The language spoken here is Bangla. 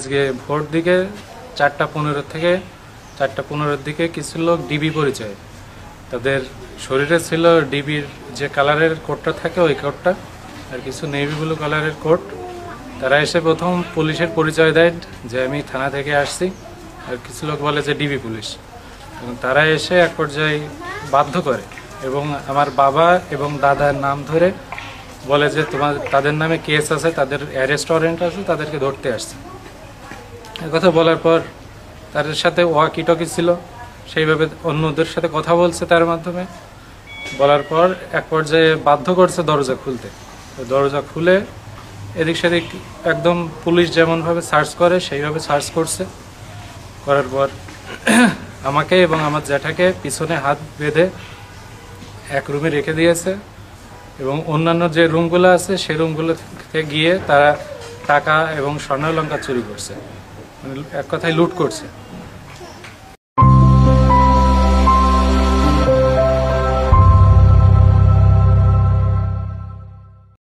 আজকে ভোর দিকে 4:15 থেকে 4:15 দিকে কিছু লোক ডিবি পরিচয়, তাদের শরীরে ছিল ডিবির যে কালারের কোটটা থাকে ওই কোটটা আর কিছু নেভি ব্লু কালারের কোট। তারা এসে প্রথম পুলিশের পরিচয় দেয় যে আমি থানা থেকে আসছি, আর কিছু লোক বলে যে ডিবি পুলিশ। এবং তারা এসে এক পর্যায়ে বাধ্য করে এবং আমার বাবা এবং দাদার নাম ধরে বলে যে তাদের নামে কেস আছে, তাদের অ্যারেস্ট ওয়ারেন্ট আছে, তাদেরকে ধরতে আসছে। কথা বলার পর তাদের সাথে ওয়াকিটকি ছিল, সেইভাবে অন্যদের সাথে কথা বলছে তার মাধ্যমে। বলার পর এক পর্যায়ে বাধ্য করছে দরজা খুলতে। দরজা খুলে এদিক সেদিক একদম পুলিশ যেমনভাবে সার্চ করে সেইভাবে সার্চ করছে। করার পর আমাকে এবং আমার জ্যাঠাকে পিছনে হাত বেঁধে এক রুমে রেখে দিয়েছে এবং অন্যান্য যে রুমগুলো আছে সেই রুমগুলোতে গিয়ে তারা টাকা এবং স্বর্ণালঙ্কার চুরি করছে, এক কথায় লুট করছে।